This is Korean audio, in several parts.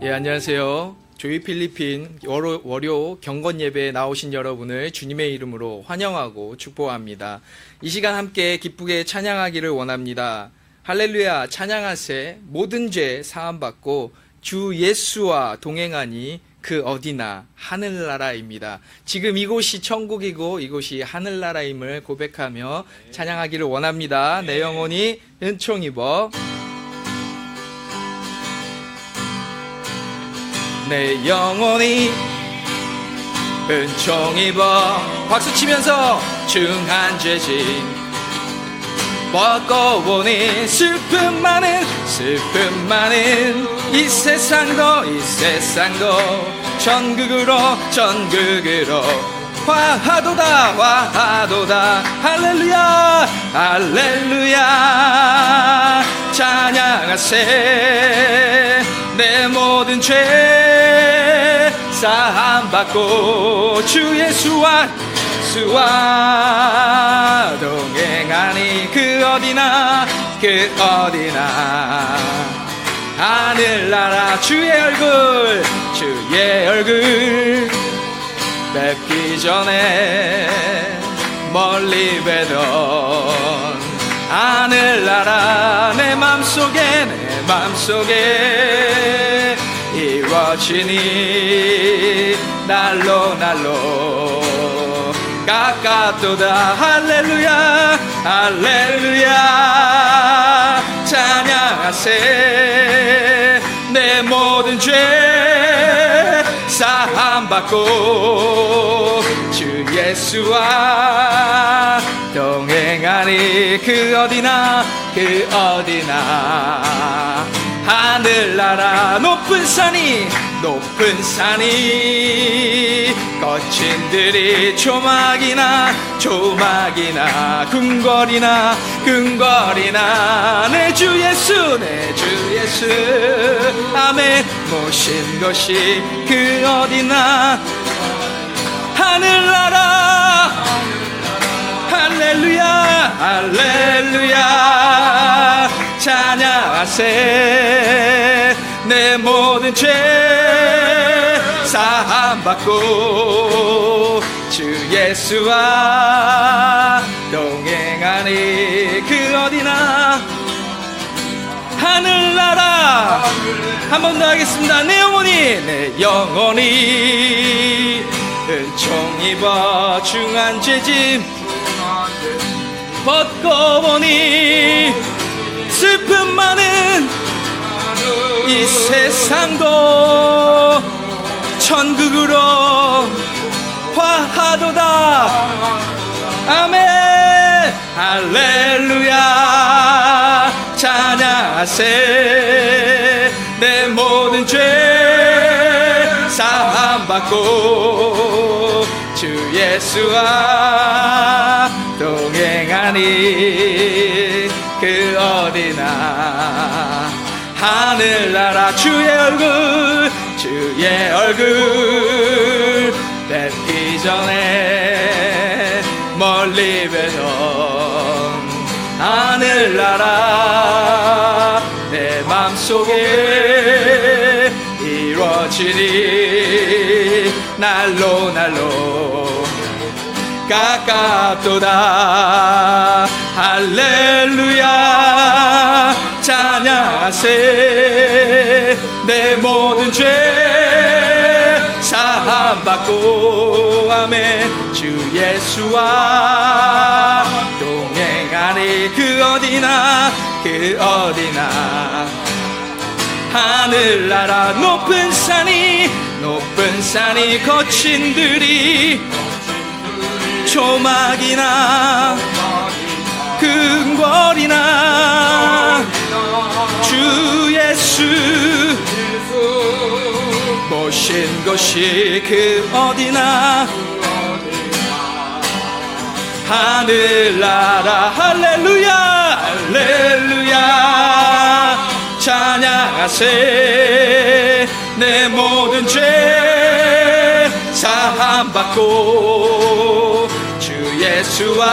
안녕하세요. 조이 필리핀 월요 경건 예배에 나오신 여러분을 주님의 이름으로 환영하고 축복합니다. 이 시간 함께 기쁘게 찬양하기를 원합니다. 할렐루야, 찬양하세. 모든 죄 사함받고 주 예수와 동행하니 그 어디나 하늘나라입니다. 지금 이곳이 천국이고 이곳이 하늘나라임을 고백하며 찬양하기를 원합니다. 내 영혼이 은총 입어, 내 영혼이 은총 입어. 박수치면서 중한 죄짐 벗고 보니 슬픔 많은 이 세상도 천국으로 화하도다 할렐루야 찬양하세. 내 모든 죄 사함받고 주 예수와 동행하니 그 어디나 하늘나라 주의 얼굴 뵙기 전에 멀리 뵈던 하늘나라 내 맘속에 이루어지니 날로 가깝도다 할렐루야 찬양하세. 내 모든 죄 사함받고 주 예수와 동행하니 그 어디나 하늘나라 높은 산이 거친 들이 조막이나 궁궐이나 내 주 예수 아멘. 모신 것이 그 어디나 하늘나라 할렐루야 찬양하세. 내 모든 죄 사함받고 주 예수와 동행하니 그 어디나 하늘나라. 한 번 더 하겠습니다. 내 영혼이 은총 입어 중한 죄짐 벗고 보니 슬픔 많은 이 세상도 천국으로 화하도다 아멘. 할렐루야 찬양하세. 내 모든 죄 사함받고 주 예수와 동행하니 그 어디나 하늘나라 주의 얼굴 뵙기 전에 멀리 뵈던 하늘나라 내 맘속에 이루어지니 날로 가깝도다 할렐루야 찬양하세. 내 모든 죄 사함받고 아멘 주 예수와 동행하니 그 어디나 하늘나라 높은 산이 거친 들이 조막이나 궁궐이나 주 예수 모신 곳이 그 어디나 하늘나라 할렐루야 찬양하세. 내 모든 죄 사함받고 주 예수와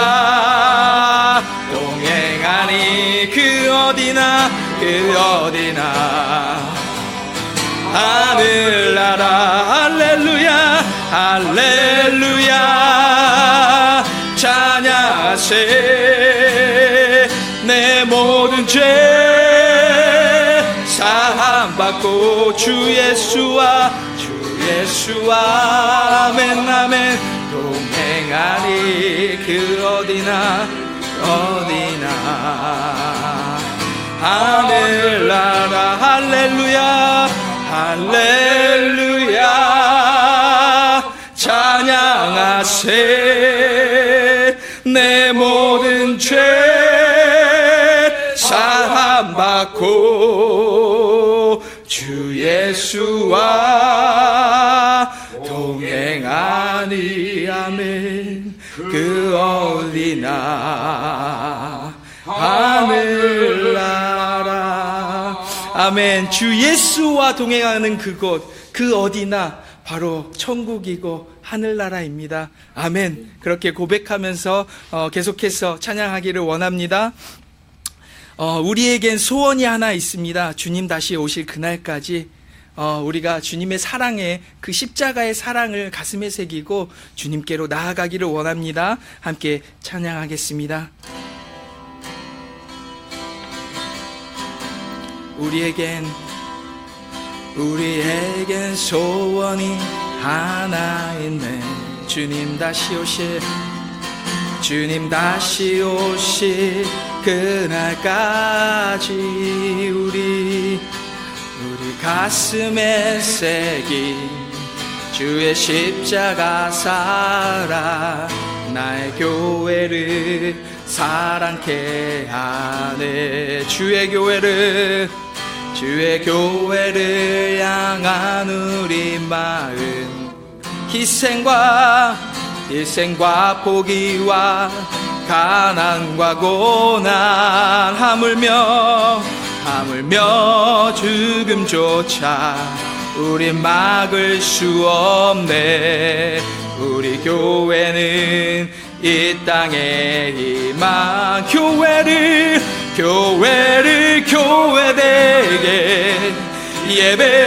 동행하니 그 어디나 하늘나라 할렐루야 할렐루야 찬양하세 내 모든 죄 사함받고 주 예수와 아멘 아멘 동행하리 그 어디나 하늘나라 할렐루야 할렐루야 찬양하세 내 모든 죄 사함받고 주 예수와 동행하니 아멘 그 어디나 하늘나라 아멘 주 예수와 동행하는 그곳 그 어디나 바로 천국이고 하늘나라입니다. 아멘. 그렇게 고백하면서 계속해서 찬양하기를 원합니다. 우리에겐 소원이 하나 있습니다. 주님 다시 오실 그날까지 우리가 주님의 사랑에 그 십자가의 사랑을 가슴에 새기고 주님께로 나아가기를 원합니다. 함께 찬양하겠습니다. 우리에겐 소원이 하나 있네. 주님 다시 오실 그날까지 우리 가슴에 새긴 주의 십자가 사랑 나의 교회를 사랑케 하네. 주의 교회를 향한 우리 마음 희생과 포기와 가난과 고난 하물며 죽음조차 우린 막을 수 없네. 우리 교회는 이 땅의 희망 교회되게 예배되게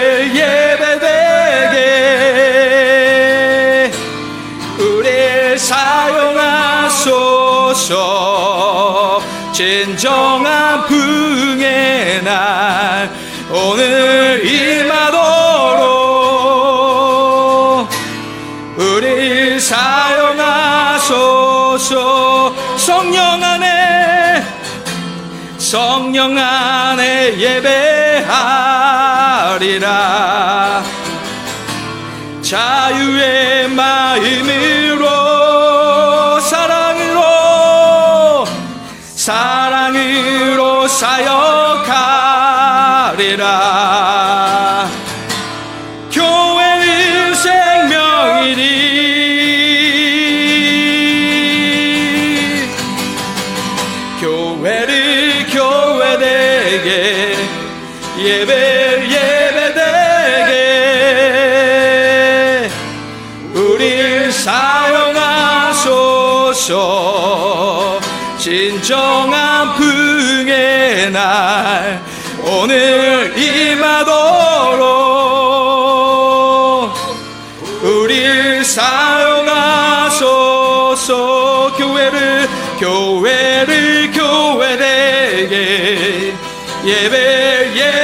우리 사용하소서. 진정한 부흥의 날 오늘 임하도록 우리 사용하소서. 성령 안에 예배하리라. 자유의 마음으로 사랑으로 사역하리라. 교회는 생명이니 교회되게 예배되게 우리 사용하소서. 진정한 부흥의 날 오늘 임하도록 우리 사용하소서. 교회를 교회되게 예배되게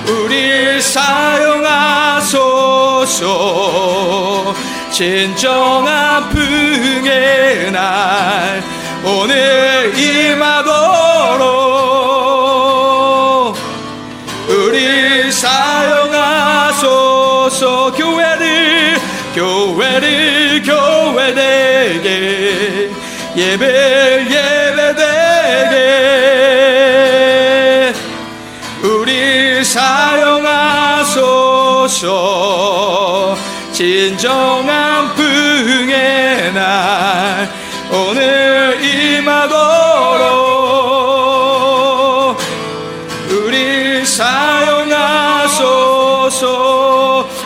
우리 사용하소서. 진정한 부흥의 날 오늘 임하도록 우리 사용하소서. 교회를 교회되게 예배되게 우리 사용하소서. 진정한 부흥의 날 오늘 임하도록 우리 사용하소서.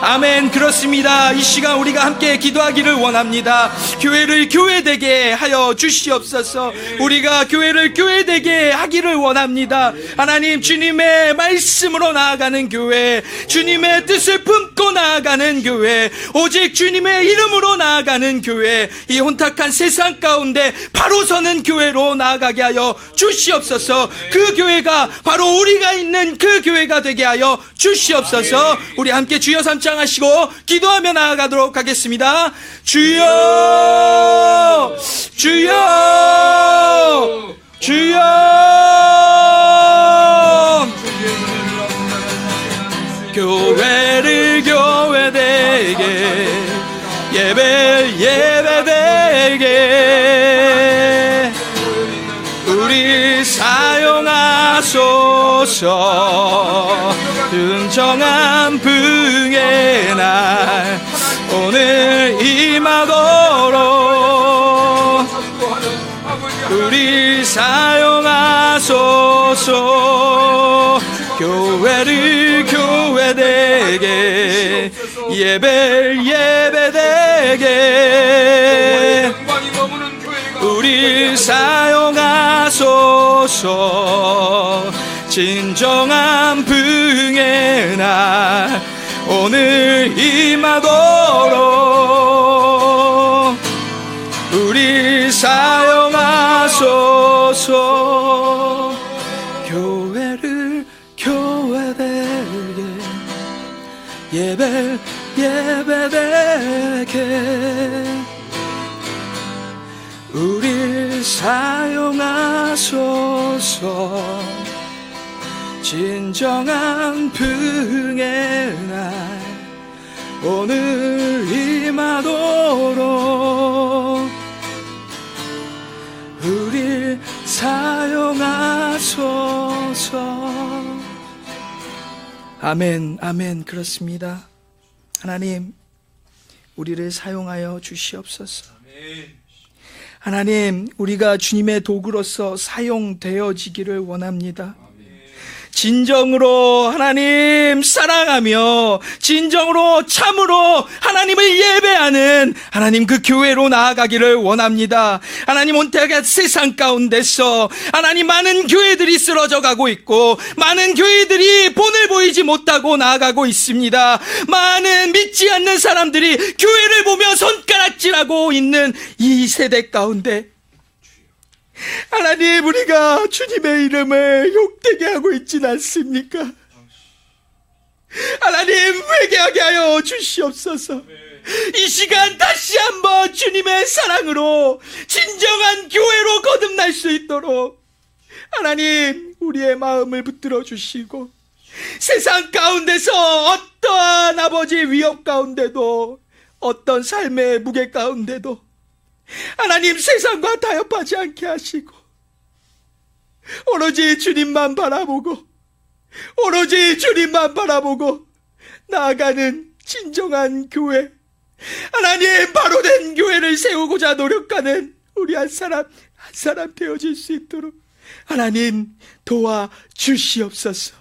아멘. 그렇습니다. 이 시간 우리가 함께 기도하기를 원합니다. 교회를 교회되게 하여 주시옵소서. 우리가 교회를 교회되게 하기를 원합니다. 하나님, 주님의 말씀으로 나아가는 교회, 주님의 뜻을 품고 나아가는 교회, 오직 주님의 이름으로 나아가는 교회, 이 혼탁한 세상 가운데 바로 서는 교회로 나아가게 하여 주시옵소서. 그 교회가 바로 우리가 있는 그 교회가 되게 하여 주시옵소서. 우리 함께 주여 삼창하시고 기도하며 나아가도록 하겠습니다. 주여, 주여, 주여. 교회를 교회되게, 예배를 예배되게 우리 사용하소서. 은정한 부흥의 날 오늘 임하도록 우리 사용하소서. 교회를 교회되게, 예배를 예배되게 우리 사용하소서. 진정한 부흥의 날 오늘 임하도록 우리 사용하소서. 교회를 교회되게, 예배를 예배되게 우리 사용하소서. 진정한 부흥의 날 오늘 임하도록 우리 사용하소서. 아멘, 아멘. 그렇습니다. 하나님, 우리를 사용하여 주시옵소서. 하나님, 우리가 주님의 도구로서 사용되어지기를 원합니다. 진정으로 하나님 사랑하며 진정으로 참으로 하나님을 예배하는 하나님 그 교회로 나아가기를 원합니다. 하나님, 온태하게 세상 가운데서 하나님 많은 교회들이 쓰러져 가고 있고 많은 교회들이 본을 보이지 못하고 나아가고 있습니다. 많은 믿지 않는 사람들이 교회를 보며 손가락질하고 있는 이 세대 가운데 하나님, 우리가 주님의 이름을 욕되게 하고 있진 않습니까? 하나님, 회개하게 하여 주시옵소서. 이 시간 다시 한번 주님의 사랑으로 진정한 교회로 거듭날 수 있도록 하나님, 우리의 마음을 붙들어 주시고 세상 가운데서 어떠한 아버지 위협 가운데도 어떤 삶의 무게 가운데도 하나님, 세상과 타협하지 않게 하시고 오로지 주님만 바라보고 오로지 주님만 바라보고 나아가는 진정한 교회, 하나님 바로된 교회를 세우고자 노력하는 우리 한 사람 한 사람 되어질 수 있도록 하나님 도와주시옵소서.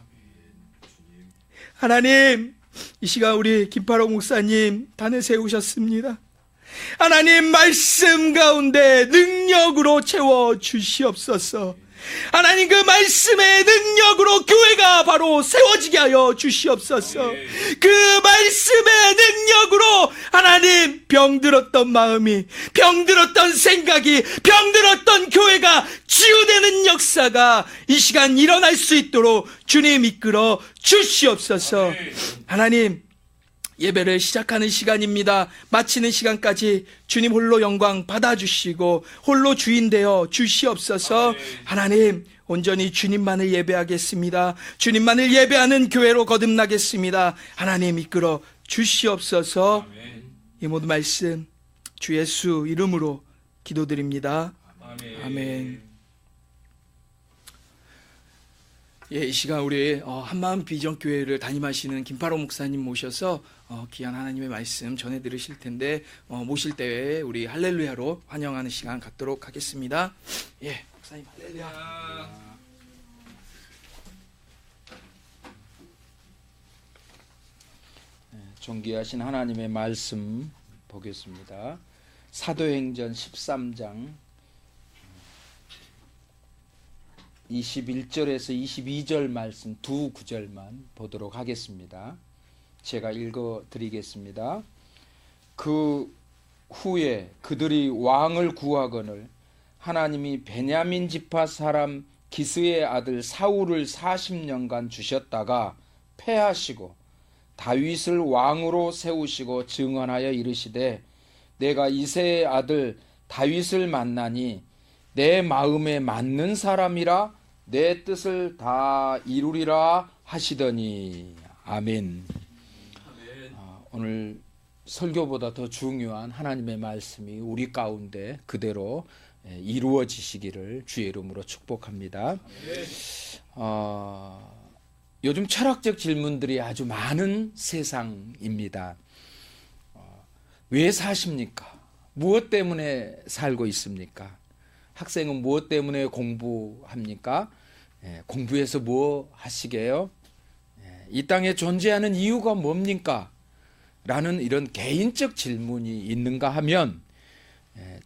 하나님, 이 시간 우리 김파로 목사님 단을 세우셨습니다. 하나님, 말씀 가운데 능력으로 채워 주시옵소서. 하나님, 그 말씀의 능력으로 교회가 바로 세워지게 하여 주시옵소서. 그 말씀의 능력으로 하나님, 병들었던 마음이, 병들었던 생각이, 병들었던 교회가 치유되는 역사가 이 시간 일어날 수 있도록 주님 이끌어 주시옵소서. 하나님, 예배를 시작하는 시간입니다. 마치는 시간까지 주님 홀로 영광 받아주시고 홀로 주인 되어 주시옵소서. 하나님, 온전히 주님만을 예배하겠습니다. 주님만을 예배하는 교회로 거듭나겠습니다. 하나님 이끌어 주시옵소서. 이 모든 말씀 주 예수 이름으로 기도드립니다. 아멘. 예, 이 시간 우리 한마음 비전교회를 담임하시는 김파로 목사님 모셔서 귀한 하나님의 말씀 전해 들으실 텐데 모실 때에 우리 할렐루야로 환영하는 시간 갖도록 하겠습니다. 예, 목사님 할렐루야. 존귀하신 하나님의 말씀 보겠습니다. 사도행전 13장 21절에서 22절 말씀 두 구절만 보도록 하겠습니다. 제가 읽어 드리겠습니다. 그 후에 그들이 왕을 구하거늘 하나님이 베냐민 지파 사람 기스의 아들 사울을 40년간 주셨다가 패하시고 다윗을 왕으로 세우시고 증언하여 이르시되 내가 이새의 아들 다윗을 만나니 내 마음에 맞는 사람이라 내 뜻을 다 이루리라 하시더니 아멘. 오늘 설교보다 더 중요한 하나님의 말씀이 우리 가운데 그대로 이루어지시기를 주의 이름으로 축복합니다. 요즘 철학적 질문들이 아주 많은 세상입니다. 왜 사십니까? 무엇 때문에 살고 있습니까? 학생은 무엇 때문에 공부합니까? 공부해서 뭐 하시게요? 이 땅에 존재하는 이유가 뭡니까? 라는 이런 개인적 질문이 있는가 하면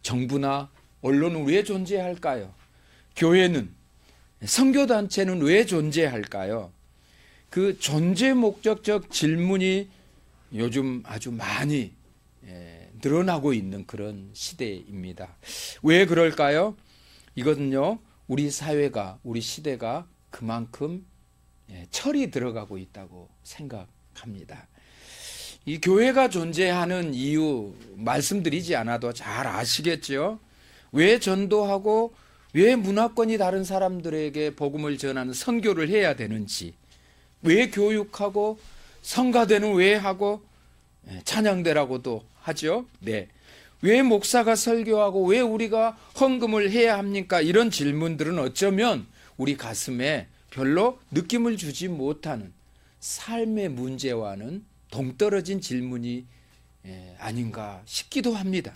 정부나 언론은 왜 존재할까요? 교회는, 선교단체는 왜 존재할까요? 그 존재 목적적 질문이 요즘 아주 많이 늘어나고 있는 그런 시대입니다. 왜 그럴까요? 이거는요, 우리 사회가, 우리 시대가 그만큼 철이 들어가고 있다고 생각합니다. 이 교회가 존재하는 이유 말씀드리지 않아도 잘 아시겠죠? 왜 전도하고 왜 문화권이 다른 사람들에게 복음을 전하는 선교를 해야 되는지, 왜 교육하고 성가대는 왜 하고 찬양대라고도 하죠. 네. 왜 목사가 설교하고 왜 우리가 헌금을 해야 합니까? 이런 질문들은 어쩌면 우리 가슴에 별로 느낌을 주지 못하는 삶의 문제와는 동떨어진 질문이 아닌가 싶기도 합니다.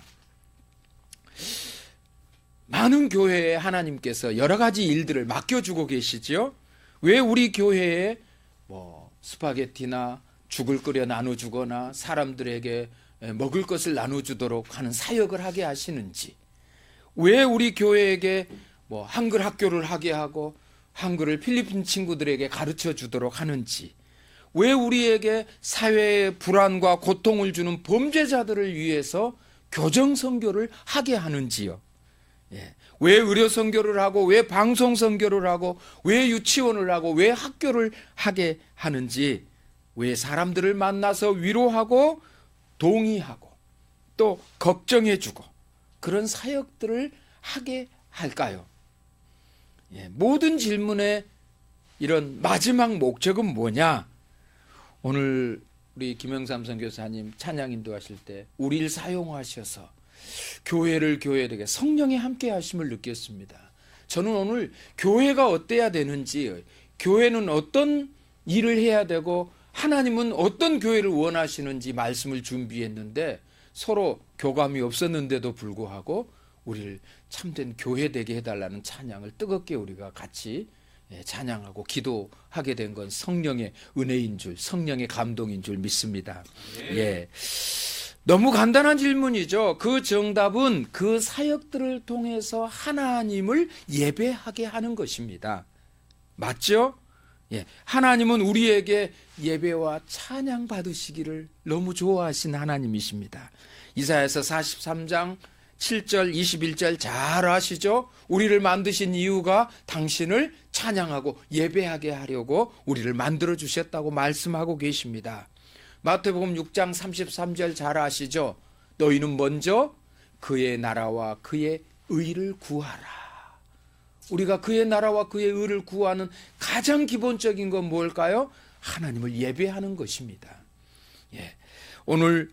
많은 교회에 하나님께서 여러 가지 일들을 맡겨주고 계시죠. 왜 우리 교회에 스파게티나 죽을 끓여 나눠주거나 사람들에게 먹을 것을 나눠주도록 하는 사역을 하게 하시는지, 왜 우리 교회에게 한글 학교를 하게 하고 한글을 필리핀 친구들에게 가르쳐 주도록 하는지, 왜 우리에게 사회의 불안과 고통을 주는 범죄자들을 위해서 교정 선교를 하게 하는지요. 왜 의료 선교를 하고 왜 방송 선교를 하고 왜 유치원을 하고 왜 학교를 하게 하는지, 왜 사람들을 만나서 위로하고 동의하고 또 걱정해주고 그런 사역들을 하게 할까요? 모든 질문의 이런 마지막 목적은 뭐냐? 오늘 우리 김영삼 선교사님 찬양 인도하실 때 우리를 사용하셔서 교회를 교회되게 성령의 함께 하심을 느꼈습니다. 저는 오늘 교회가 어때야 되는지, 교회는 어떤 일을 해야 되고 하나님은 어떤 교회를 원하시는지 말씀을 준비했는데 서로 교감이 없었는데도 불구하고 우리를 참된 교회 되게 해달라는 찬양을 뜨겁게 우리가 같이 찬양하고 기도하게 된 건 성령의 은혜인 줄, 성령의 감동인 줄 믿습니다. 너무 간단한 질문이죠. 그 정답은 그 사역들을 통해서 하나님을 예배하게 하는 것입니다. 맞죠? 하나님은 우리에게 예배와 찬양 받으시기를 너무 좋아하신 하나님이십니다. 이사야서 43장 7절 21절 잘 아시죠? 우리를 만드신 이유가 당신을 찬양하고 예배하게 하려고 우리를 만들어 주셨다고 말씀하고 계십니다. 마태복음 6장 33절 잘 아시죠? 너희는 먼저 그의 나라와 그의 의를 구하라. 우리가 그의 나라와 그의 의를 구하는 가장 기본적인 건 뭘까요? 하나님을 예배하는 것입니다. 오늘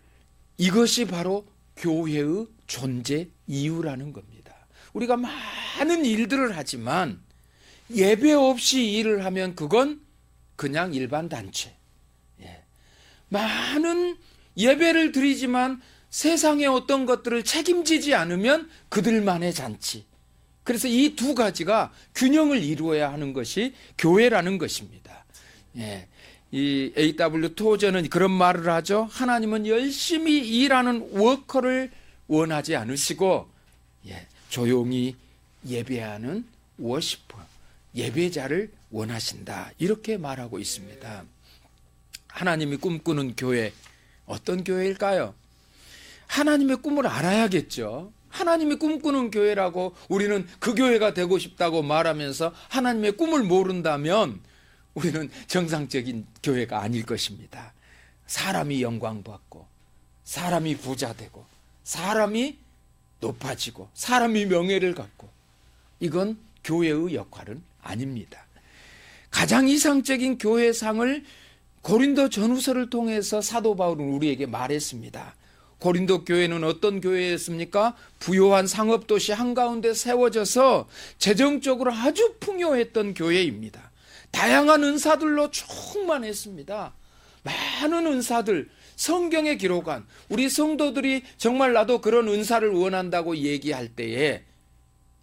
이것이 바로 교회의 존재 이유라는 겁니다. 우리가 많은 일들을 하지만 예배 없이 일을 하면 그건 그냥 일반 단체. 많은 예배를 드리지만 세상의 어떤 것들을 책임지지 않으면 그들만의 잔치. 그래서 이 두 가지가 균형을 이루어야 하는 것이 교회라는 것입니다. 이 A.W. 토저는 그런 말을 하죠. 하나님은 열심히 일하는 워커를 원하지 않으시고 조용히 예배하는 워시퍼, 예배자를 원하신다, 이렇게 말하고 있습니다. 하나님이 꿈꾸는 교회, 어떤 교회일까요? 하나님의 꿈을 알아야겠죠. 하나님이 꿈꾸는 교회라고 우리는 그 교회가 되고 싶다고 말하면서 하나님의 꿈을 모른다면 우리는 정상적인 교회가 아닐 것입니다. 사람이 영광받고, 사람이 부자되고, 사람이 높아지고, 사람이 명예를 갖고, 이건 교회의 역할은 아닙니다. 가장 이상적인 교회상을 고린도 전후서를 통해서 사도 바울은 우리에게 말했습니다. 고린도 교회는 어떤 교회였습니까? 부요한 상업도시 한가운데 세워져서 재정적으로 아주 풍요했던 교회입니다. 다양한 은사들로 충만했습니다. 많은 은사들, 성경에 기록한, 우리 성도들이 정말 나도 그런 은사를 원한다고 얘기할 때에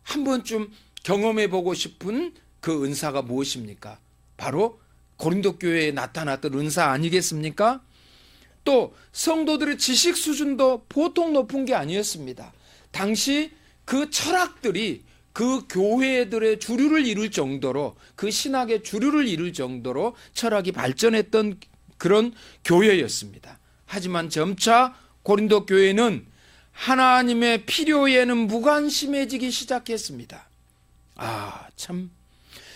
한 번쯤 경험해 보고 싶은 그 은사가 무엇입니까? 바로 고린도 교회에 나타났던 은사 아니겠습니까? 또 성도들의 지식 수준도 보통 높은 게 아니었습니다. 당시 그 철학들이 그 교회들의 주류를 이룰 정도로, 그 신학의 주류를 이룰 정도로 철학이 발전했던 그런 교회였습니다. 하지만 점차 고린도 교회는 하나님의 필요에는 무관심해지기 시작했습니다. 참,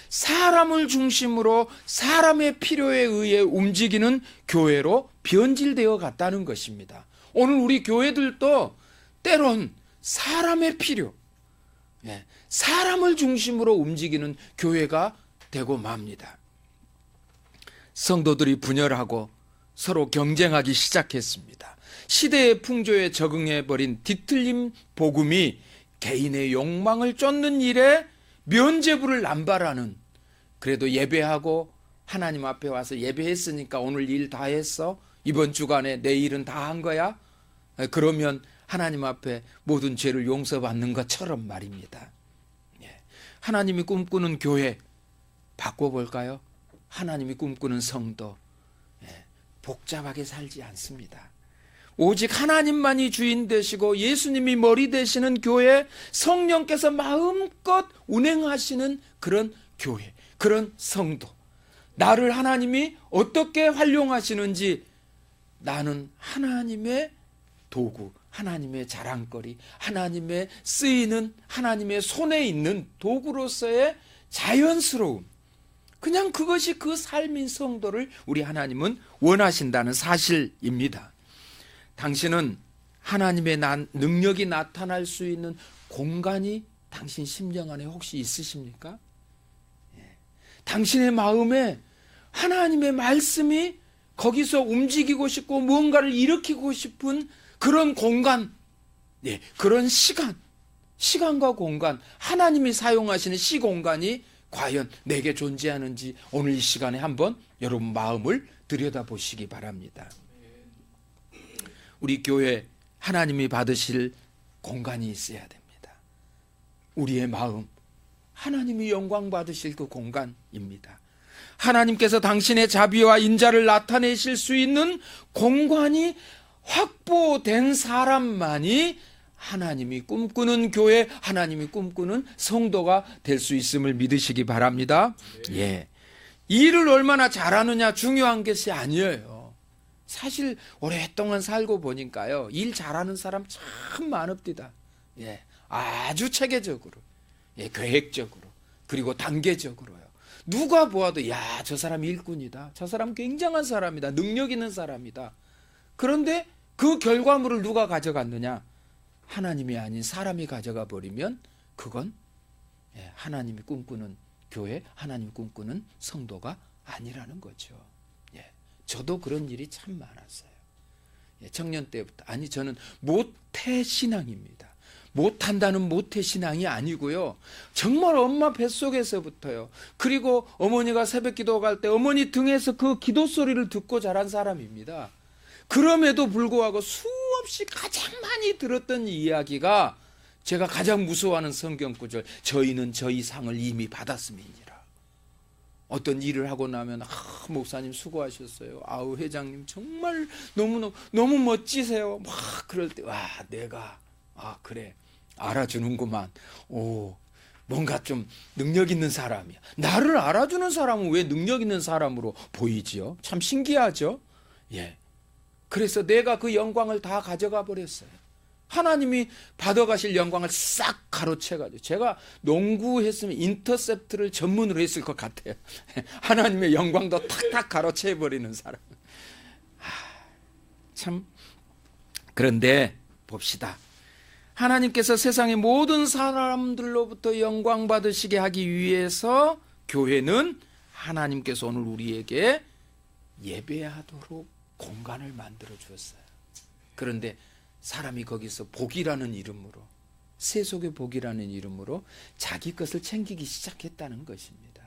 사람을 중심으로 사람의 필요에 의해 움직이는 교회로 변질되어 갔다는 것입니다. 오늘 우리 교회들도 때론 사람의 필요, 사람을 중심으로 움직이는 교회가 되고 맙니다. 성도들이 분열하고 서로 경쟁하기 시작했습니다. 시대의 풍조에 적응해버린 뒤틀림 복음이 개인의 욕망을 쫓는 일에 면죄부를 남발하는, 그래도 예배하고 하나님 앞에 와서 예배했으니까 오늘 일 다 했어? 이번 주간에 내 일은 다 한 거야? 그러면 하나님 앞에 모든 죄를 용서받는 것처럼 말입니다. 하나님이 꿈꾸는 교회 바꿔볼까요? 하나님이 꿈꾸는 성도, 복잡하게 살지 않습니다. 오직 하나님만이 주인 되시고 예수님이 머리 되시는 교회, 성령께서 마음껏 운행하시는 그런 교회, 그런 성도, 나를 하나님이 어떻게 활용하시는지, 나는 하나님의 도구, 하나님의 자랑거리, 하나님의 쓰이는, 하나님의 손에 있는 도구로서의 자연스러움, 그냥 그것이 그 삶인 성도를 우리 하나님은 원하신다는 사실입니다. 당신은 하나님의 능력이 나타날 수 있는 공간이 당신 심령 안에 혹시 있으십니까? 당신의 마음에 하나님의 말씀이 거기서 움직이고 싶고 무언가를 일으키고 싶은 그런 공간, 그런 시간과 공간, 하나님이 사용하시는 시공간이 과연 내게 존재하는지 오늘 이 시간에 한번 여러분 마음을 들여다보시기 바랍니다. 우리 교회 하나님이 받으실 공간이 있어야 됩니다. 우리의 마음, 하나님이 영광 받으실 그 공간입니다. 하나님께서 당신의 자비와 인자를 나타내실 수 있는 공간이 확보된 사람만이 하나님이 꿈꾸는 교회, 하나님이 꿈꾸는 성도가 될 수 있음을 믿으시기 바랍니다. 일을 얼마나 잘하느냐 중요한 것이 아니에요. 사실 오랫동안 살고 보니까요, 일 잘하는 사람 참 많읍니다. 아주 체계적으로, 계획적으로, 그리고 단계적으로요. 누가 보아도 저 사람 일꾼이다, 저 사람 굉장한 사람이다, 능력 있는 사람이다. 그런데 그 결과물을 누가 가져갔느냐? 하나님이 아닌 사람이 가져가 버리면 그건 하나님이 꿈꾸는 교회, 하나님이 꿈꾸는 성도가 아니라는 거죠. 저도 그런 일이 참 많았어요. 청년 때부터. 저는 모태신앙입니다. 못한다는 모태신앙이 아니고요, 정말 엄마 뱃속에서부터요, 그리고 어머니가 새벽 기도 갈 때 어머니 등에서 그 기도 소리를 듣고 자란 사람입니다. 그럼에도 불구하고 수없이 가장 많이 들었던 이야기가, 제가 가장 무서워하는 성경 구절, 저희는 저희 상을 이미 받았음이니라. 어떤 일을 하고 나면 목사님 수고하셨어요, 회장님 정말 너무 멋지세요, 막 그럴 때 내가 아, 그래. 알아주는구만. 오, 뭔가 좀 능력 있는 사람이야. 나를 알아주는 사람은 왜 능력 있는 사람으로 보이지요? 참 신기하죠? 예. 그래서 내가 그 영광을 다 가져가 버렸어요. 하나님이 받아가실 영광을 싹 가로채가지고, 제가 농구했으면 인터셉트를 전문으로 했을 것 같아요. 하나님의 영광도 탁탁 가로채버리는 사람. 참. 그런데 봅시다. 하나님께서 세상의 모든 사람들로부터 영광 받으시게 하기 위해서 교회는 하나님께서 오늘 우리에게 예배하도록 공간을 만들어 주었어요. 그런데 사람이 거기서 복이라는 이름으로, 세속의 복이라는 이름으로 자기 것을 챙기기 시작했다는 것입니다.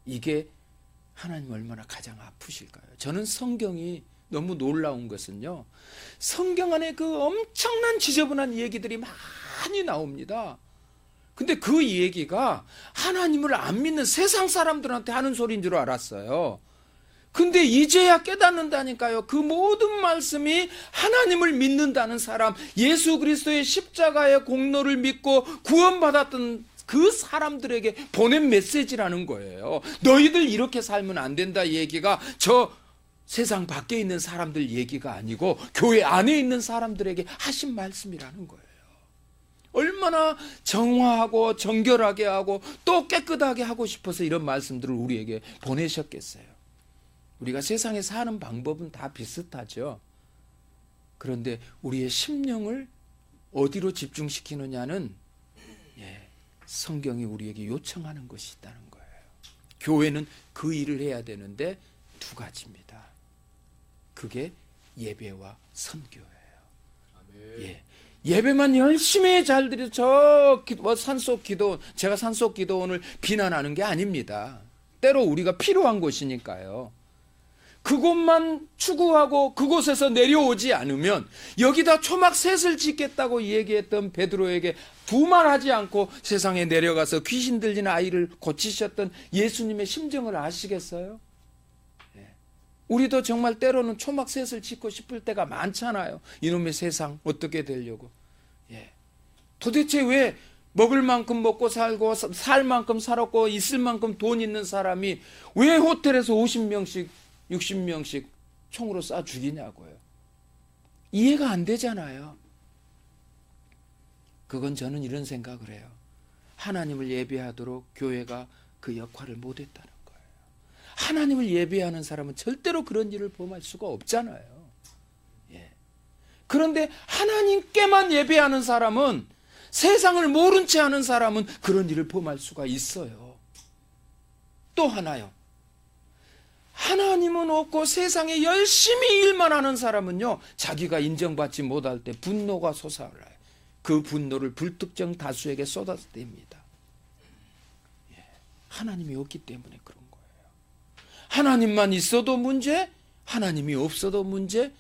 이게 하나님 얼마나 가장 아프실까요? 저는 성경이 너무 놀라운 것은요, 성경 안에 그 엄청난 지저분한 얘기들이 많이 나옵니다. 근데 그 얘기가 하나님을 안 믿는 세상 사람들한테 하는 소리인 줄 알았어요. 근데 이제야 깨닫는다니까요. 그 모든 말씀이 하나님을 믿는다는 사람, 예수 그리스도의 십자가의 공로를 믿고 구원받았던 그 사람들에게 보낸 메시지라는 거예요. 너희들 이렇게 살면 안 된다 얘기가 저 세상 밖에 있는 사람들 얘기가 아니고 교회 안에 있는 사람들에게 하신 말씀이라는 거예요. 얼마나 정화하고 정결하게 하고 또 깨끗하게 하고 싶어서 이런 말씀들을 우리에게 보내셨겠어요. 우리가 세상에 사는 방법은 다 비슷하죠. 그런데 우리의 심령을 어디로 집중시키느냐는 성경이 우리에게 요청하는 것이 있다는 거예요. 교회는 그 일을 해야 되는데 두 가지입니다. 그게 예배와 선교예요. 예. 예배만 열심히 잘 드려 산속 기도원, 제가 산속 기도원을 비난하는 게 아닙니다. 때로 우리가 필요한 곳이니까요. 그곳만 추구하고 그곳에서 내려오지 않으면, 여기다 초막 셋을 짓겠다고 얘기했던 베드로에게 두말하지 않고 세상에 내려가서 귀신 들린 아이를 고치셨던 예수님의 심정을 아시겠어요? 우리도 정말 때로는 초막 셋을 짓고 싶을 때가 많잖아요. 이놈의 세상 어떻게 되려고. 도대체 왜 먹을 만큼 먹고 살고 살 만큼 살았고 있을 만큼 돈 있는 사람이 왜 호텔에서 50명씩 60명씩 총으로 쏴 죽이냐고요. 이해가 안 되잖아요. 그건 저는 이런 생각을 해요. 하나님을 예배하도록 교회가 그 역할을 못했다는 거예요. 하나님을 예배하는 사람은 절대로 그런 일을 범할 수가 없잖아요. 그런데 하나님께만 예배하는 사람은, 세상을 모른 채 하는 사람은 그런 일을 범할 수가 있어요. 또 하나요. 하나님은 없고 세상에 열심히 일만 하는 사람은요, 자기가 인정받지 못할 때 분노가 솟아올라요. 그 분노를 불특정 다수에게 쏟아댑니다. 하나님이 없기 때문에 그런 거예요. 하나님만 있어도 문제, 하나님이 없어도 문제.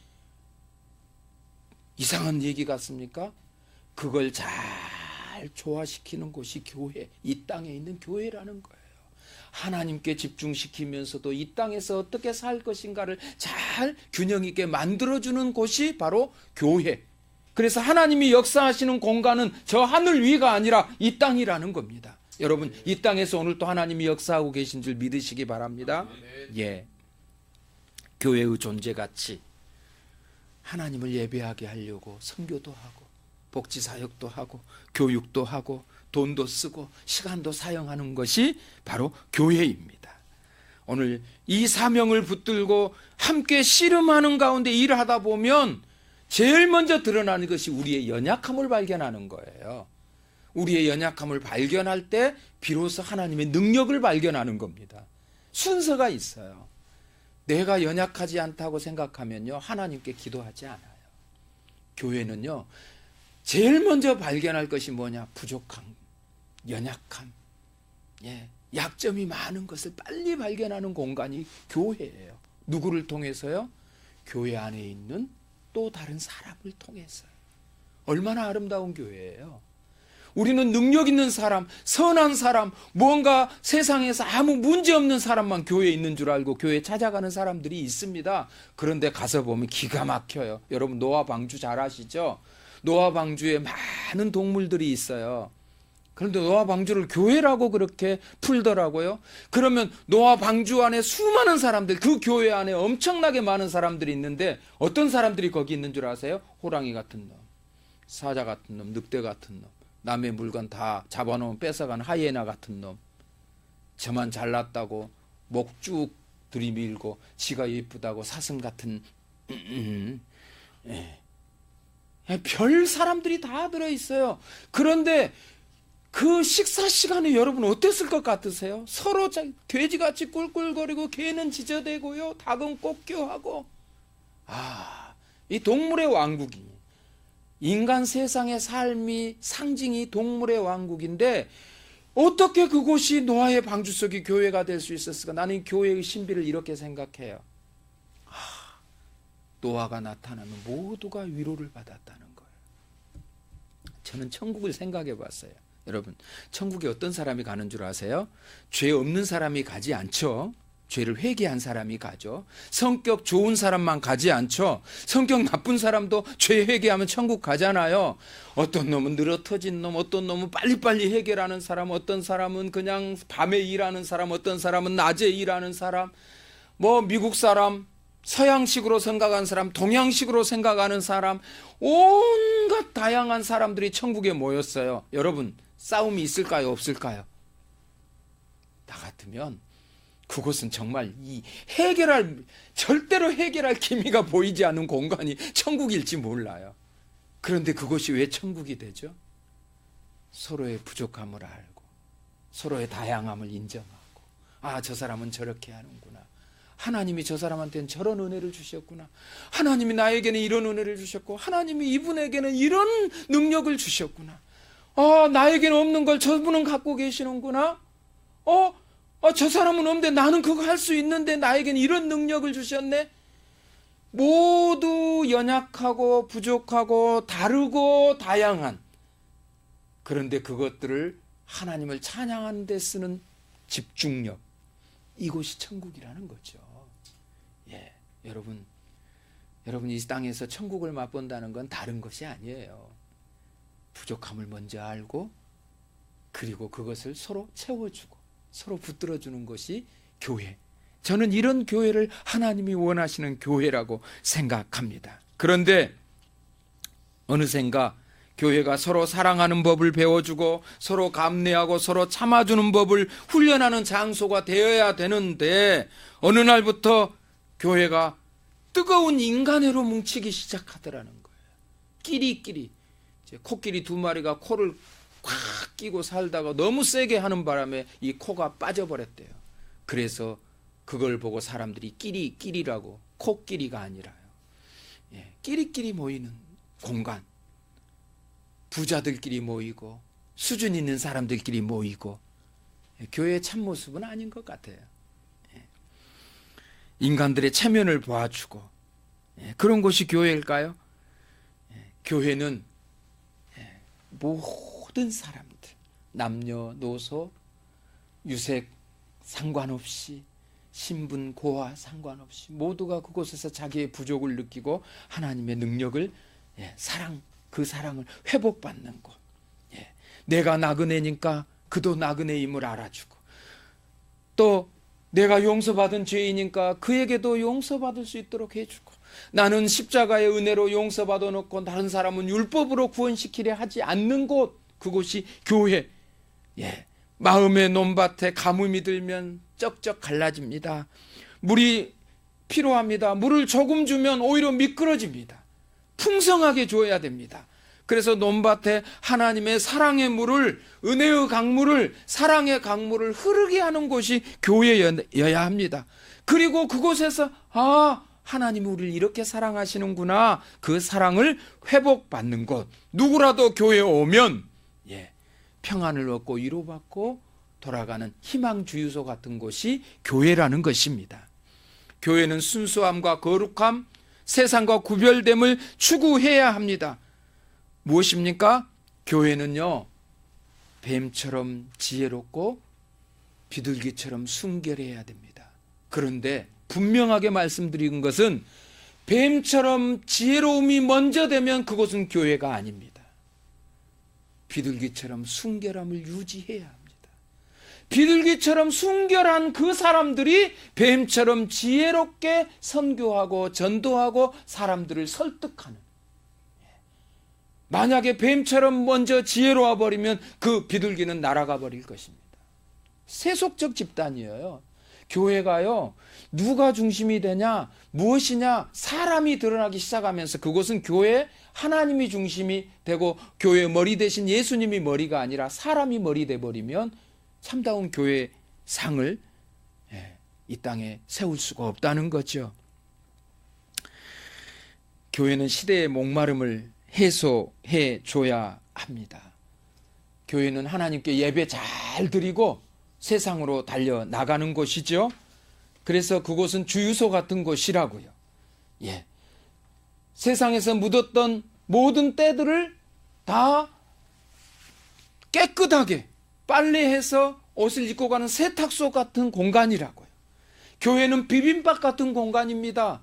이상한 얘기 같습니까? 그걸 잘 조화시키는 곳이 교회, 이 땅에 있는 교회라는 거예요. 하나님께 집중시키면서도 이 땅에서 어떻게 살 것인가를 잘 균형 있게 만들어주는 곳이 바로 교회. 그래서 하나님이 역사하시는 공간은 저 하늘 위가 아니라 이 땅이라는 겁니다. 여러분, 이 땅에서 오늘 또 하나님이 역사하고 계신 줄 믿으시기 바랍니다. 교회의 존재 가치, 하나님을 예배하게 하려고 선교도 하고 복지사역도 하고 교육도 하고 돈도 쓰고 시간도 사용하는 것이 바로 교회입니다. 오늘 이 사명을 붙들고 함께 씨름하는 가운데 일을 하다 보면 제일 먼저 드러나는 것이 우리의 연약함을 발견하는 거예요. 우리의 연약함을 발견할 때 비로소 하나님의 능력을 발견하는 겁니다. 순서가 있어요. 내가 연약하지 않다고 생각하면요, 하나님께 기도하지 않아요. 교회는요, 제일 먼저 발견할 것이 뭐냐? 부족함, 연약함, 약점이 많은 것을 빨리 발견하는 공간이 교회예요. 누구를 통해서요? 교회 안에 있는 또 다른 사람을 통해서요. 얼마나 아름다운 교회예요. 우리는 능력 있는 사람, 선한 사람, 뭔가 세상에서 아무 문제 없는 사람만 교회에 있는 줄 알고 교회에 찾아가는 사람들이 있습니다. 그런데 가서 보면 기가 막혀요. 여러분 노아 방주 잘 아시죠? 노아 방주에 많은 동물들이 있어요. 그런데 노아 방주를 교회라고 그렇게 풀더라고요. 그러면 노아 방주 안에 수많은 사람들, 그 교회 안에 엄청나게 많은 사람들이 있는데 어떤 사람들이 거기 있는 줄 아세요? 호랑이 같은 놈, 사자 같은 놈, 늑대 같은 놈, 남의 물건 다 잡아놓으면 뺏어가는 하이에나 같은 놈, 저만 잘났다고 목 쭉 들이밀고 지가 예쁘다고 사슴 같은 별 사람들이 다 들어있어요. 그런데 그 식사 시간에 여러분 어땠을 것 같으세요? 서로 돼지같이 꿀꿀거리고 개는 지저대고요, 닭은 꼭껴하고. 이 동물의 왕국이, 인간 세상의 삶이 상징이 동물의 왕국인데 어떻게 그곳이 노아의 방주 속이 교회가 될 수 있었을까? 나는 교회의 신비를 이렇게 생각해요. 노아가 나타나면 모두가 위로를 받았다는 거예요. 저는 천국을 생각해 봤어요. 여러분, 천국에 어떤 사람이 가는 줄 아세요? 죄 없는 사람이 가지 않죠. 죄를 회개한 사람이 가죠. 성격 좋은 사람만 가지 않죠. 성격 나쁜 사람도 죄 회개하면 천국 가잖아요. 어떤 놈은 늘어터진 놈, 어떤 놈은 빨리빨리 해결하는 사람, 어떤 사람은 그냥 밤에 일하는 사람, 어떤 사람은 낮에 일하는 사람, 뭐 미국 사람, 서양식으로 생각하는 사람, 동양식으로 생각하는 사람, 온갖 다양한 사람들이 천국에 모였어요. 여러분, 싸움이 있을까요? 없을까요? 나 같으면 그곳은 정말 절대로 해결할 기미가 보이지 않는 공간이 천국일지 몰라요. 그런데 그것이 왜 천국이 되죠? 서로의 부족함을 알고, 서로의 다양함을 인정하고, 저 사람은 저렇게 하는구나. 하나님이 저 사람한테는 저런 은혜를 주셨구나. 하나님이 나에게는 이런 은혜를 주셨고, 하나님이 이분에게는 이런 능력을 주셨구나. 나에게는 없는 걸 저분은 갖고 계시는구나. 저 사람은 없는데 나는 그거 할 수 있는데 나에게는 이런 능력을 주셨네. 모두 연약하고 부족하고 다르고 다양한, 그런데 그것들을 하나님을 찬양하는 데 쓰는 집중력, 이곳이 천국이라는 거죠. 여러분 이 땅에서 천국을 맛본다는 건 다른 것이 아니에요. 부족함을 먼저 알고, 그리고 그것을 서로 채워주고 서로 붙들어주는 것이 교회. 저는 이런 교회를 하나님이 원하시는 교회라고 생각합니다. 그런데 어느샌가 교회가 서로 사랑하는 법을 배워주고 서로 감내하고 서로 참아주는 법을 훈련하는 장소가 되어야 되는데, 어느 날부터 교회가 뜨거운 인간애로 뭉치기 시작하더라는 거예요. 끼리끼리. 코끼리 2마리가 코를 꽉 끼고 살다가 너무 세게 하는 바람에 이 코가 빠져버렸대요. 그래서 그걸 보고 사람들이 끼리라고, 코끼리가 아니라요. 끼리끼리 모이는 공간. 부자들끼리 모이고 수준 있는 사람들끼리 모이고, 교회의 참모습은 아닌 것 같아요. 인간들의 체면을 봐주고, 그런 곳이 교회일까요? 교회는 모든 사람들, 남녀노소, 유색 상관없이, 신분 고하 상관없이 모두가 그곳에서 자기의 부족을 느끼고 하나님의 능력을, 그 사랑을 회복받는 곳. 내가 나그네니까 그도 나그네임을 알아주고, 또 내가 용서받은 죄이니까 그에게도 용서받을 수 있도록 해주고, 나는 십자가의 은혜로 용서받아 놓고 다른 사람은 율법으로 구원시키려 하지 않는 곳, 그곳이 교회. 마음의 논밭에 가뭄이 들면 쩍쩍 갈라집니다. 물이 필요합니다. 물을 조금 주면 오히려 미끄러집니다. 풍성하게 줘야 됩니다. 그래서 논밭에 하나님의 사랑의 물을, 은혜의 강물을, 사랑의 강물을 흐르게 하는 곳이 교회여야 합니다. 그리고 그곳에서 하나님이 우리를 이렇게 사랑하시는구나, 그 사랑을 회복받는 곳. 누구라도 교회에 오면 평안을 얻고 위로받고 돌아가는 희망주유소 같은 곳이 교회라는 것입니다. 교회는 순수함과 거룩함, 세상과 구별됨을 추구해야 합니다. 무엇입니까? 교회는요, 뱀처럼 지혜롭고 비둘기처럼 순결해야 됩니다. 그런데 분명하게 말씀드린 것은 뱀처럼 지혜로움이 먼저 되면 그것은 교회가 아닙니다. 비둘기처럼 순결함을 유지해야 합니다. 비둘기처럼 순결한 그 사람들이 뱀처럼 지혜롭게 선교하고 전도하고 사람들을 설득하는. 만약에 뱀처럼 먼저 지혜로워 버리면 그 비둘기는 날아가 버릴 것입니다. 세속적 집단이에요. 교회가요, 누가 중심이 되냐, 무엇이냐, 사람이 드러나기 시작하면서 그것은 교회 하나님이 중심이 되고 교회 머리 대신 예수님이 머리가 아니라 사람이 머리 돼 버리면 참다운 교회 상을 이 땅에 세울 수가 없다는 거죠. 교회는 시대의 목마름을 해소해 줘야 합니다. 교회는 하나님께 예배 잘 드리고 세상으로 달려 나가는 곳이죠. 그래서 그곳은 주유소 같은 곳이라고요. 예. 세상에서 묻었던 모든 때들을 다 깨끗하게 빨래해서 옷을 입고 가는 세탁소 같은 공간이라고요. 교회는 비빔밥 같은 공간입니다.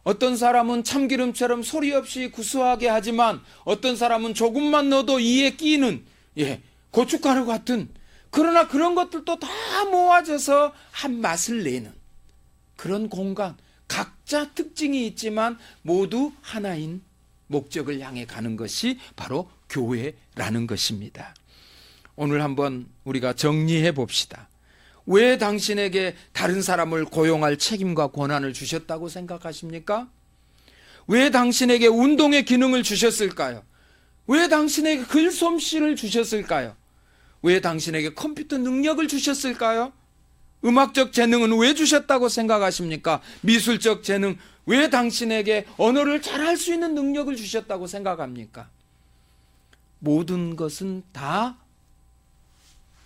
어떤 사람은 참기름처럼 소리 없이 구수하게 하지만 어떤 사람은 조금만 넣어도 이에 끼는 고춧가루 같은, 그러나 그런 것들도 다 모아져서 한 맛을 내는 그런 공간, 각자 특징이 있지만 모두 하나인 목적을 향해 가는 것이 바로 교회라는 것입니다. 오늘 한번 우리가 정리해 봅시다. 왜 당신에게 다른 사람을 고용할 책임과 권한을 주셨다고 생각하십니까? 왜 당신에게 운동의 기능을 주셨을까요? 왜 당신에게 글솜씨를 주셨을까요? 왜 당신에게 컴퓨터 능력을 주셨을까요? 음악적 재능은 왜 주셨다고 생각하십니까? 미술적 재능, 왜 당신에게 언어를 잘할 수 있는 능력을 주셨다고 생각합니까? 모든 것은 다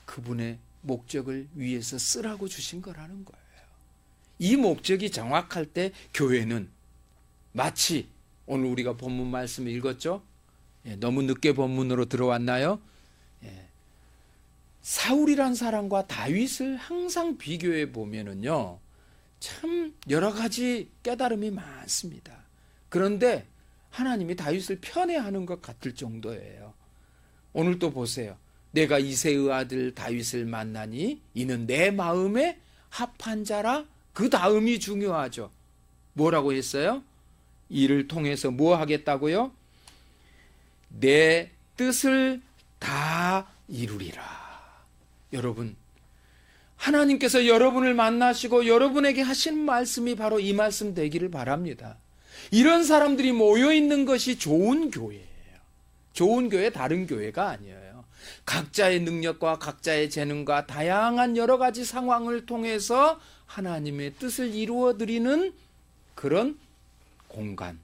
그분의 목적을 위해서 쓰라고 주신 거라는 거예요. 이 목적이 정확할 때 교회는 마치 오늘 우리가 본문 말씀을 읽었죠? 너무 늦게 본문으로 들어왔나요? 사울이란 사람과 다윗을 항상 비교해 보면은요, 참 여러 가지 깨달음이 많습니다. 그런데 하나님이 다윗을 편애하는 것 같을 정도예요. 오늘 또 보세요. 내가 이새의 아들 다윗을 만나니 이는 내 마음에 합한 자라. 그 다음이 중요하죠. 뭐라고 했어요? 이를 통해서 뭐 하겠다고요? 내 뜻을 다 이루리라. 여러분, 하나님께서 여러분을 만나시고 여러분에게 하신 말씀이 바로 이 말씀 되기를 바랍니다. 이런 사람들이 모여 있는 것이 좋은 교회예요. 좋은 교회, 다른 교회가 아니에요. 각자의 능력과 각자의 재능과 다양한 여러 가지 상황을 통해서 하나님의 뜻을 이루어 드리는 그런 공간.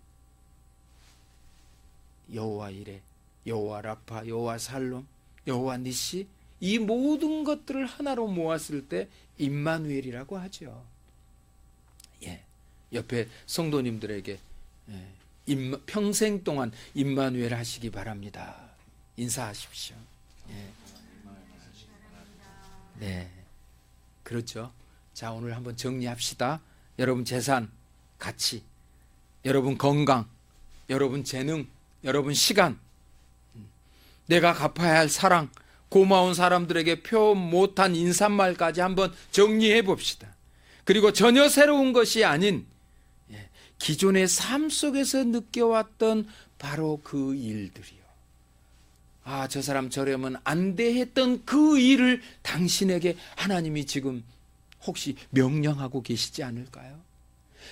여호와 이레, 여호와 라파, 여호와 살롬, 여호와 니시, 이 모든 것들을 하나로 모았을 때 임마누엘이라고 하죠. 옆에 성도님들에게 평생 동안 임마누엘 하시기 바랍니다. 인사하십시오. 네, 그렇죠. 자, 오늘 한번 정리합시다. 여러분 재산, 가치, 여러분 건강, 여러분 재능, 여러분 시간, 내가 갚아야 할 사랑, 고마운 사람들에게 표현 못한 인사말까지 한번 정리해 봅시다. 그리고 전혀 새로운 것이 아닌 기존의 삶 속에서 느껴왔던 바로 그 일들이요. 아, 저 사람 저러면 안 돼 했던 그 일을 당신에게 하나님이 지금 혹시 명령하고 계시지 않을까요?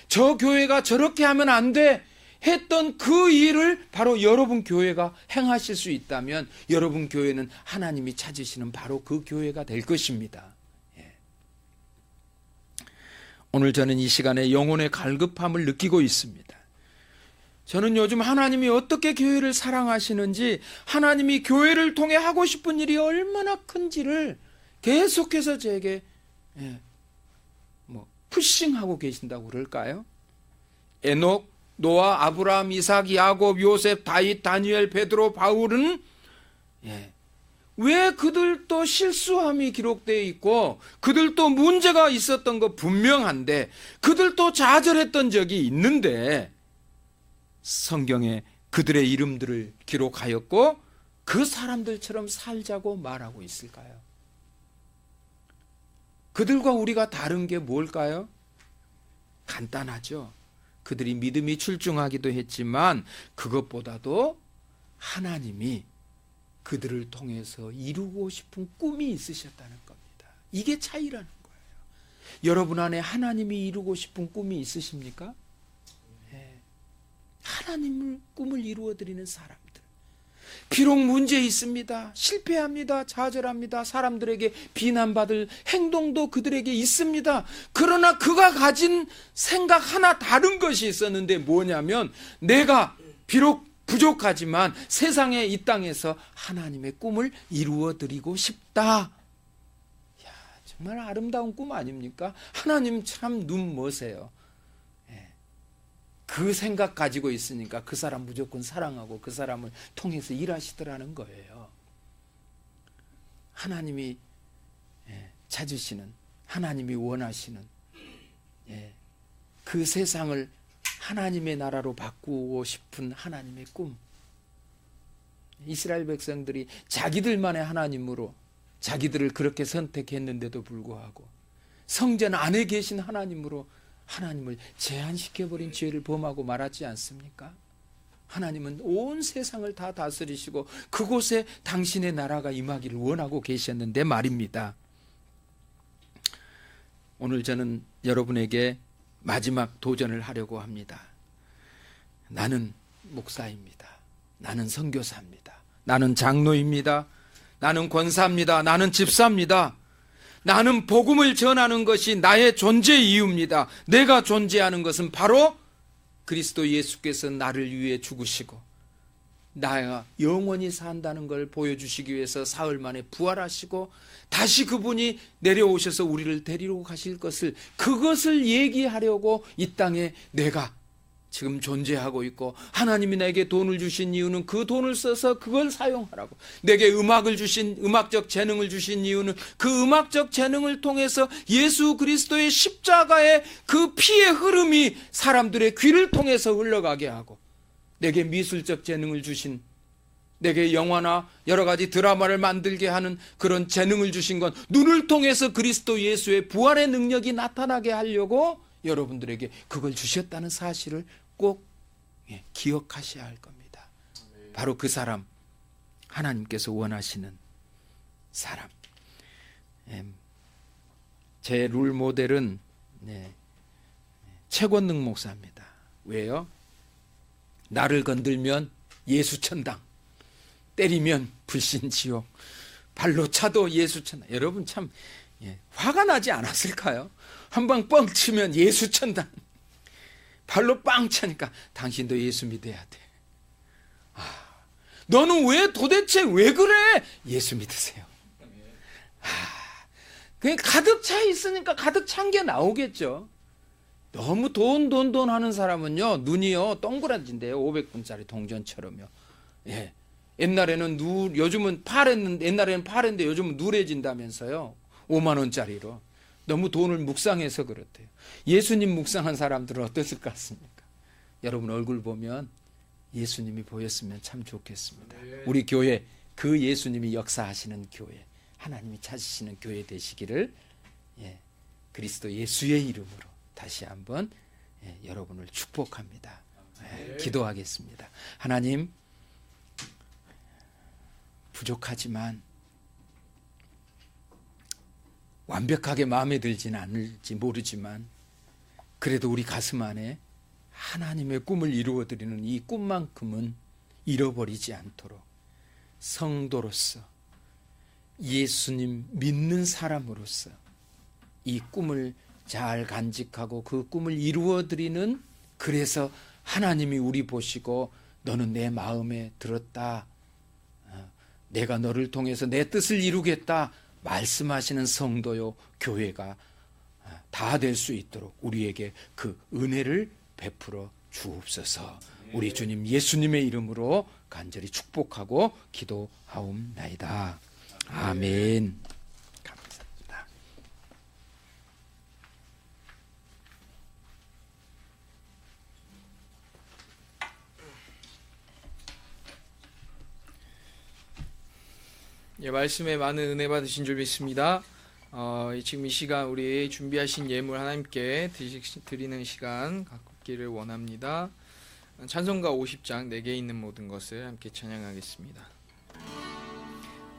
저 교회가 저렇게 하면 안 돼 했던 그 일을 바로 여러분 교회가 행하실 수 있다면 여러분 교회는 하나님이 찾으시는 바로 그 교회가 될 것입니다. 오늘 저는 이 시간에 영혼의 갈급함을 느끼고 있습니다. 저는 요즘 하나님이 어떻게 교회를 사랑하시는지, 하나님이 교회를 통해 하고 싶은 일이 얼마나 큰지를 계속해서 제게 푸싱하고 계신다고 그럴까요? 에녹, 노아, 아브라함, 이삭, 야곱, 요셉, 다윗, 다니엘, 베드로, 바울은 왜 그들도 실수함이 기록되어 있고 그들도 문제가 있었던 거 분명한데 그들도 좌절했던 적이 있는데 성경에 그들의 이름들을 기록하였고 그 사람들처럼 살자고 말하고 있을까요? 그들과 우리가 다른 게 뭘까요? 간단하죠. 그들이 믿음이 출중하기도 했지만 그것보다도 하나님이 그들을 통해서 이루고 싶은 꿈이 있으셨다는 겁니다. 이게 차이라는 거예요. 여러분 안에 하나님이 이루고 싶은 꿈이 있으십니까? 네. 하나님을 꿈을 이루어드리는 사람들. 비록 문제 있습니다. 실패합니다. 좌절합니다. 사람들에게 비난받을 행동도 그들에게 있습니다. 그러나 그가 가진 생각 하나 다른 것이 있었는데 뭐냐면 내가 비록 부족하지만 세상에 이 땅에서 하나님의 꿈을 이루어드리고 싶다. 야, 정말 아름다운 꿈 아닙니까? 하나님 참 눈 머세요. 그 생각 가지고 있으니까 그 사람 무조건 사랑하고 그 사람을 통해서 일하시더라는 거예요. 하나님이 찾으시는, 하나님이 원하시는 그 세상을 하나님의 나라로 바꾸고 싶은 하나님의 꿈. 이스라엘 백성들이 자기들만의 하나님으로 자기들을 그렇게 선택했는데도 불구하고 성전 안에 계신 하나님으로 하나님을 제한시켜버린 죄를 범하고 말았지 않습니까? 하나님은 온 세상을 다 다스리시고 그곳에 당신의 나라가 임하기를 원하고 계셨는데 말입니다. 오늘 저는 여러분에게 마지막 도전을 하려고 합니다. 나는 목사입니다. 나는 선교사입니다. 나는 장로입니다. 나는 권사입니다. 나는 집사입니다. 나는 복음을 전하는 것이 나의 존재 이유입니다. 내가 존재하는 것은 바로 그리스도 예수께서 나를 위해 죽으시고 나가 영원히 산다는 걸 보여주시기 위해서 사흘 만에 부활하시고 다시 그분이 내려오셔서 우리를 데리러 가실 것을, 그것을 얘기하려고 이 땅에 내가 지금 존재하고 있고, 하나님이 내게 돈을 주신 이유는 그 돈을 써서 그걸 사용하라고, 내게 음악적 재능을 주신 이유는 그 음악적 재능을 통해서 예수 그리스도의 십자가의 그 피의 흐름이 사람들의 귀를 통해서 흘러가게 하고, 내게 미술적 재능을 주신, 내게 영화나 여러 가지 드라마를 만들게 하는 그런 재능을 주신 건 눈을 통해서 그리스도 예수의 부활의 능력이 나타나게 하려고 여러분들에게 그걸 주셨다는 사실을 꼭 기억하셔야 할 겁니다. 바로 그 사람, 하나님께서 원하시는 사람. 제 롤 모델은 최권능 목사입니다. 왜요? 나를 건들면 예수천당, 때리면 불신지옥, 발로 차도 예수천당. 여러분 참 화가 나지 않았을까요? 한 방 뻥 치면 예수천당, 발로 빵 차니까 당신도 예수 믿어야 돼. 너는 도대체 왜 그래? 예수 믿으세요. 그냥 가득 차 있으니까 가득 찬 게 나오겠죠. 너무 돈 하는 사람은요, 눈이요 동그라진데요, 500분짜리 동전처럼요. 옛날에는 요즘은 옛날에는 파랬는데 요즘은 누래진다면서요. 5만 원짜리로. 너무 돈을 묵상해서 그렇대요. 예수님 묵상한 사람들은 어땠을 것 같습니까? 여러분 얼굴 보면 예수님이 보였으면 참 좋겠습니다. 우리 교회, 그 예수님이 역사하시는 교회, 하나님이 찾으시는 교회 되시기를 그리스도 예수의 이름으로 다시 한번 여러분을 축복합니다. 기도하겠습니다. 하나님, 부족하지만 완벽하게 마음에 들지는 않을지 모르지만 그래도 우리 가슴 안에 하나님의 꿈을 이루어드리는 이 꿈만큼은 잃어버리지 않도록 성도로서, 예수님 믿는 사람으로서 이 꿈을 잘 간직하고 그 꿈을 이루어드리는, 그래서 하나님이 우리 보시고 너는 내 마음에 들었다, 내가 너를 통해서 내 뜻을 이루겠다 말씀하시는 성도요 교회가 다 될 수 있도록 우리에게 그 은혜를 베풀어 주옵소서. 우리 주님 예수님의 이름으로 간절히 축복하고 기도하옵나이다. 아멘. 감사합니다. 예, 말씀에 많은 은혜 받으신 줄 믿습니다. 지금 이 시간 우리 준비하신 예물 하나님께 드리는 시간 갖기를 원합니다. 찬송가 50장 내게 있는 모든 것을 함께 찬양하겠습니다.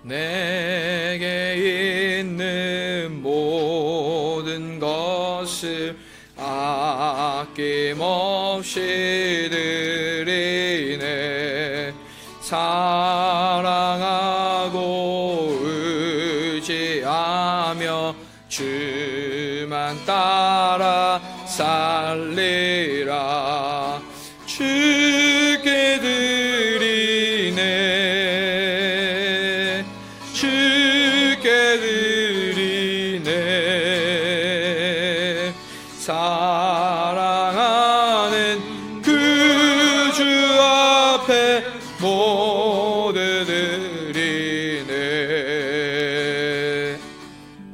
내게 있는 모든 것을 아낌없이 드리네. 사랑하고 의지하며 주만 따라 살리라. 주께 드리네. 주께 드리네. 사랑하는 그 주 앞에 모두 드리네.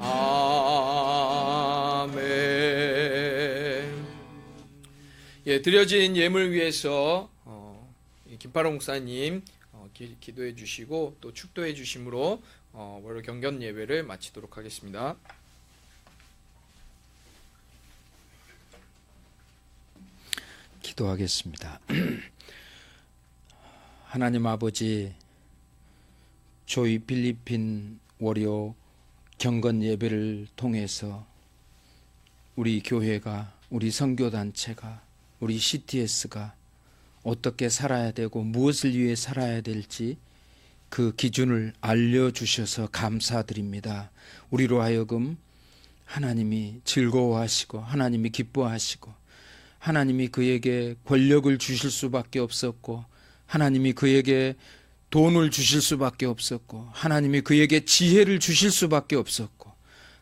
아멘. 예, 드려진 예물 위해서 김파롱 목사님 기도해 주시고 또 축도해 주심으로 월요 경건 예배를 마치도록 하겠습니다. 기도하겠습니다. 하나님 아버지, 조이 필리핀 월요 경건 예배를 통해서 우리 교회가, 우리 선교단체가, 우리 CTS가 어떻게 살아야 되고 무엇을 위해 살아야 될지 그 기준을 알려주셔서 감사드립니다. 우리로 하여금 하나님이 즐거워하시고 하나님이 기뻐하시고 하나님이 그에게 권력을 주실 수밖에 없었고 하나님이 그에게 돈을 주실 수밖에 없었고 하나님이 그에게 지혜를 주실 수밖에 없었고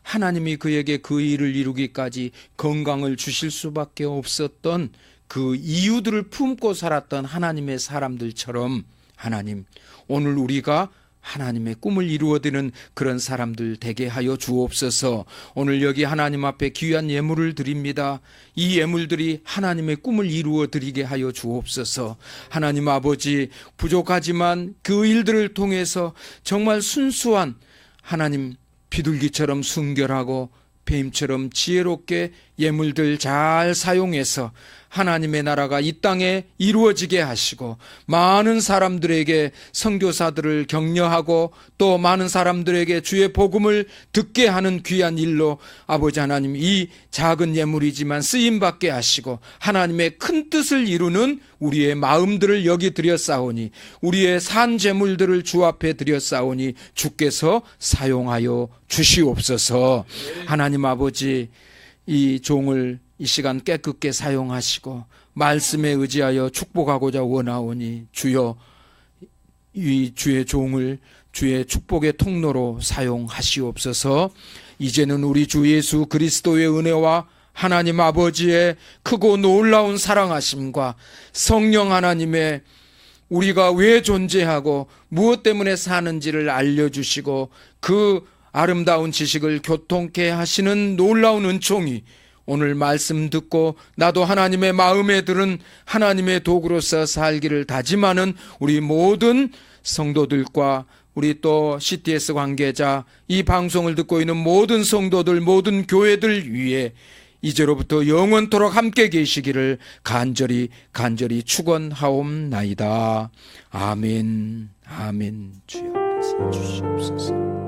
하나님이 그에게 그 일을 이루기까지 건강을 주실 수밖에 없었던 그 이유들을 품고 살았던 하나님의 사람들처럼 하나님, 오늘 우리가 하나님의 꿈을 이루어드리는 그런 사람들 되게 하여 주옵소서. 오늘 여기 하나님 앞에 귀한 예물을 드립니다. 이 예물들이 하나님의 꿈을 이루어드리게 하여 주옵소서. 하나님 아버지, 부족하지만 그 일들을 통해서 정말 순수한 하나님 비둘기처럼 순결하고 뱀처럼 지혜롭게 예물들 잘 사용해서 하나님의 나라가 이 땅에 이루어지게 하시고 많은 사람들에게 선교사들을 격려하고 또 많은 사람들에게 주의 복음을 듣게 하는 귀한 일로 아버지 하나님, 이 작은 예물이지만 쓰임받게 하시고 하나님의 큰 뜻을 이루는 우리의 마음들을 여기 드렸사오니 우리의 산 제물들을 주 앞에 드렸사오니 주께서 사용하여 주시옵소서. 하나님 아버지, 이 종을 이 시간 깨끗게 사용하시고 말씀에 의지하여 축복하고자 원하오니 주여, 이 주의 종을 주의 축복의 통로로 사용하시옵소서. 이제는 우리 주 예수 그리스도의 은혜와 하나님 아버지의 크고 놀라운 사랑하심과 성령 하나님의 우리가 왜 존재하고 무엇 때문에 사는지를 알려주시고 그 아름다운 지식을 교통케 하시는 놀라운 은총이 오늘 말씀 듣고 나도 하나님의 마음에 들은 하나님의 도구로서 살기를 다짐하는 우리 모든 성도들과 우리 또 CTS 관계자, 이 방송을 듣고 있는 모든 성도들, 모든 교회들 위해 이제로부터 영원토록 함께 계시기를 간절히 축원하옵나이다. 아멘. 아멘. 주여 말씀해 주시옵소서.